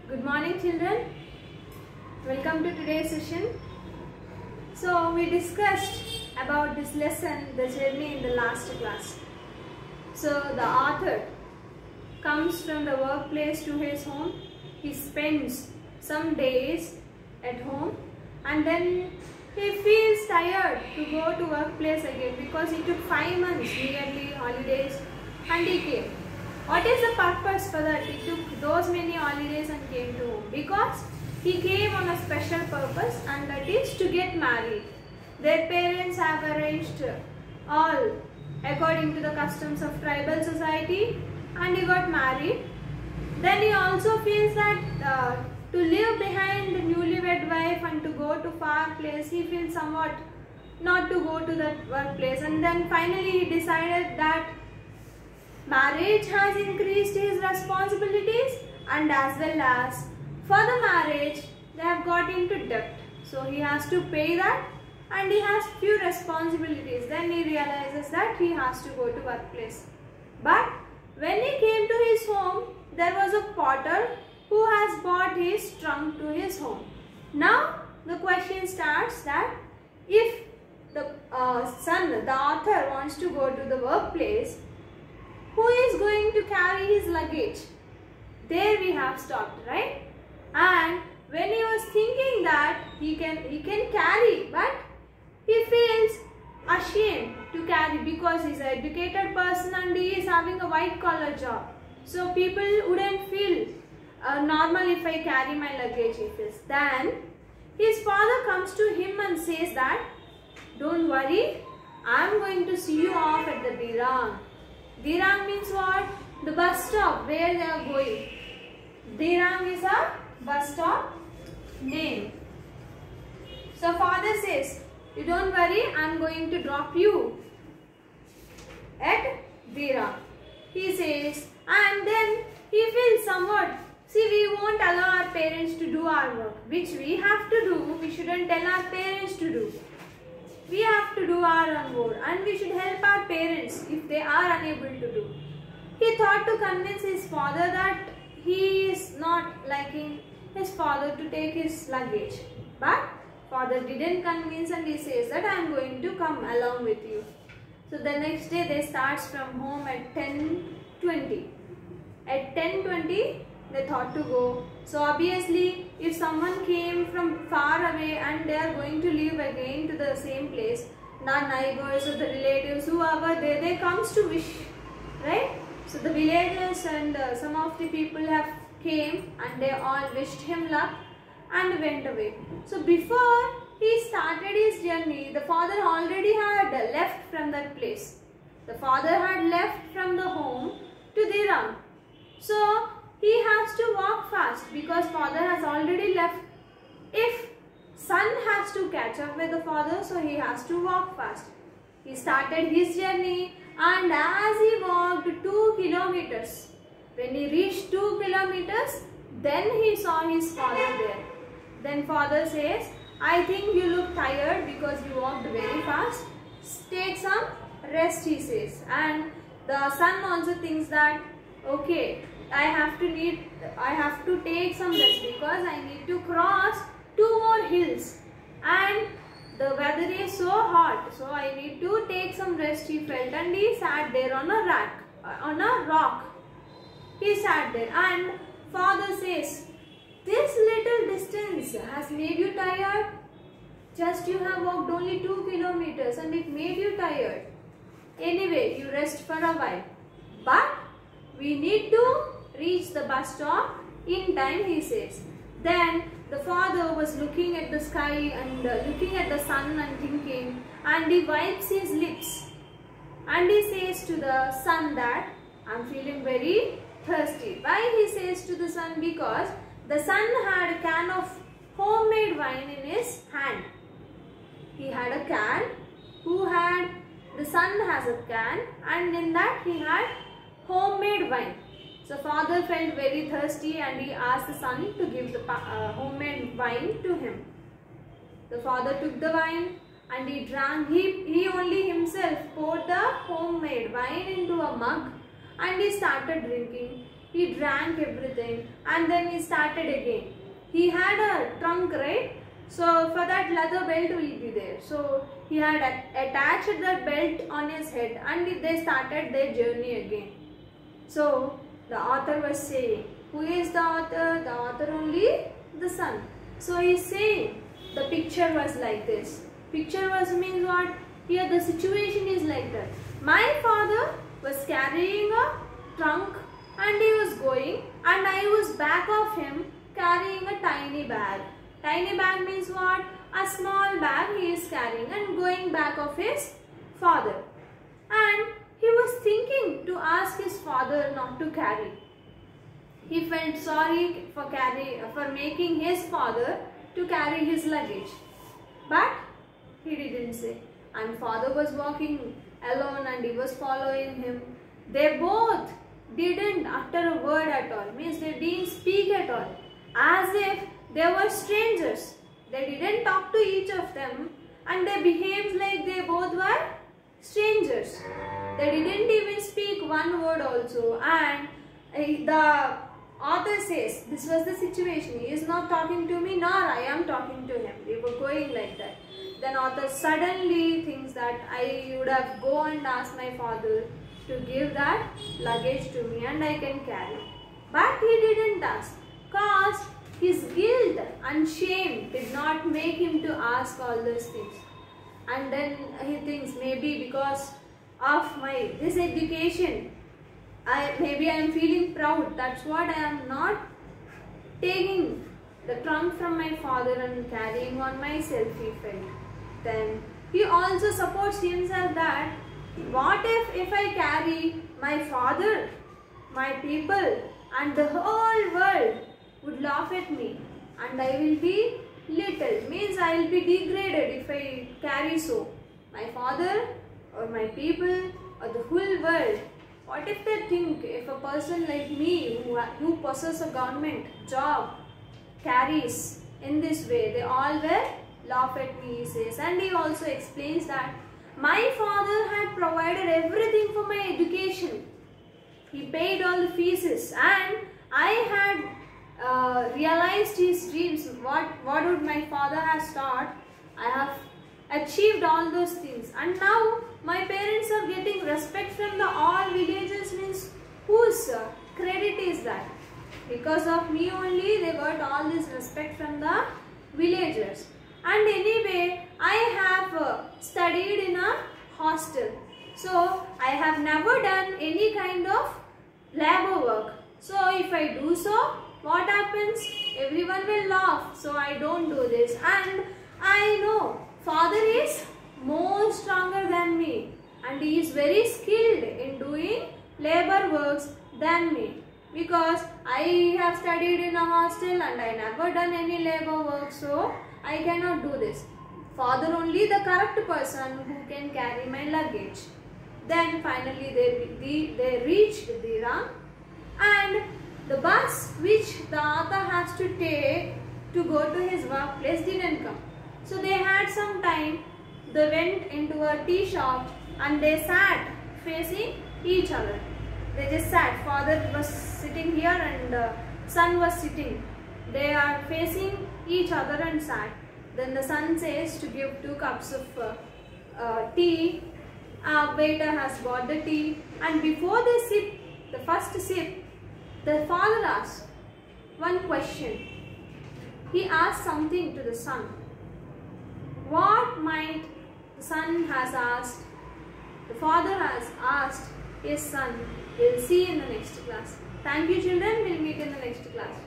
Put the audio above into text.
Good morning, children. Welcome to today's session. So we discussed about this lesson, the journey, in the last class. So the author comes from the workplace to his home. He spends some days at home and then he feels tired to go to workplace again because he took 5 months nearly holidays and he came. What is the purpose for that? He took those many holidays and came to home? Because he came on a special purpose, and that is to get married. Their parents have arranged all according to the customs of tribal society, and he got married. Then he also feels that to leave behind the newlywed wife and to go to far place, he feels somewhat not to go to that workplace. And then finally he decided that marriage has increased his responsibilities, and as well as for the marriage they have got into debt. So he has to pay that and he has few responsibilities. Then he realizes that he has to go to workplace. But when he came to his home, there was a potter who has brought his trunk to his home. Now the question starts that if the the author wants to go to the workplace, who is going to carry his luggage? There we have stopped, right? And when he was thinking that he can carry, but he feels ashamed to carry because he is an educated person and he is having a white collar job. So people wouldn't feel normal if I carry my luggage, he feels. Then his father comes to him and says that, don't worry, I am going to see you off at the Dirang. Dirang means what? The bus stop where they are going. Dirang is a bus stop name. So father says, you don't worry, I am going to drop you at Dirang. He says, and then he feels somewhat, see, we won't allow our parents to do our work, which we have to do. We shouldn't tell our parents to do. We have to do our own work, and we should help our parents if they are unable to do. He thought to convince his father that he is not liking his father to take his luggage. But father didn't convince and he says that I am going to come along with you. So the next day they starts from home at 10:20. At 10:20 they thought to go. So obviously if someone came from far away and they are going to leave again to the same place, the neighbors or the relatives, whoever they comes to wish, right? So the villagers and some of the people have came and they all wished him luck and went away. So before he started his journey, the father already had left from that place. The father had left from the home to Dirang. So he has to walk fast because father has already left. If son has to catch up with the father, so he has to walk fast. He started his journey, and as he walked 2 kilometers, when he reached 2 kilometers, then he saw his father there. Then father says, I think you look tired because you walked very fast. Take some rest, he says. And the son also thinks that, okay, I have to take some rest because I need to cross 2 more hills and the weather is so hot, so I need to take some rest, he felt, and he sat there on a rock. He sat there and father says, this little distance has made you tired. Just you have walked only 2 kilometers and it made you tired. Anyway, you rest for a while. But we need to reach the bus stop in time, he says. Then the father was looking at the sky and looking at the sun and thinking, and he wipes his lips and he says to the son that I am feeling very thirsty. Why he says to the son? Because the son had a can of homemade wine in his hand. He had a can, the son has a can, and in that he had homemade wine. So father felt very thirsty and he asked the son to give the homemade wine to him. The father took the wine and he drank. He only himself poured the homemade wine into a mug and he started drinking. he drank everything, and then he started again. He had a trunk, right? So for that leather belt will be there. So he had attached that belt on his head, and they started their journey again. So the author was saying, who is the author? The author only the son. So he is saying the picture was like this. Picture was means what? Here the situation is like that. My father was carrying a trunk and he was going, and I was back of him carrying a tiny bag. Tiny bag means what? A small bag he is carrying and going back of his father. And he was thinking to ask his father not to carry. He felt sorry for making his father to carry his luggage. But he didn't say. And father was walking alone and he was following him. They both didn't utter a word at all. Means they didn't speak at all. As if they were strangers. They didn't talk to each of them, and they behaved like they both were strangers. They didn't even speak one word also. And the author says, this was the situation. He is not talking to me, nor I am talking to him. They were going like that. Then author suddenly thinks that I would have go and asked my father to give that luggage to me and I can carry. But he didn't ask, because his guilt and shame did not make him to ask all those things. And then he thinks, maybe because of this education, maybe I am feeling proud. That's what I am not taking the trunk from my father and carrying on myself, he felt. Then he also supports himself that what if I carry my father, my people, and the whole world would laugh at me, and I will be little, means I will be degraded if I carry so. My father or my people or the whole world, what if they think if a person like me who possesses a government job carries in this way, they all will laugh at me, he says. And he also explains that my father had provided everything for my education. He paid all the fees, and I had realized his dreams. What would my father have taught? I have achieved all those things, and now my parents are getting respect from the all villagers. Means whose credit is that? Because of me only they got all this respect from the villagers. And anyway, I have studied in a hostel, so I have never done any kind of labor work. So if I do so, what happens? Everyone will laugh. So I don't do this. And I know father is more stronger than me, and he is very skilled in doing labor works than me, because I have studied in a hostel and I never done any labor work, so I cannot do this. Father only the correct person who can carry my luggage. Then finally they reached Dira, and the bus which the author has to take to go to his workplace didn't come. So they had some time. They went into a tea shop and they sat facing each other. They just sat. Father was sitting here and son was sitting. They are facing each other and sat. Then the son says to give 2 cups of tea. Waiter has got the tea, and before they sip the first sip, the father asked one question. He asked something to the son. What might the son has asked? The father has asked his son. We will see in the next class. Thank you children. We will meet in the next class.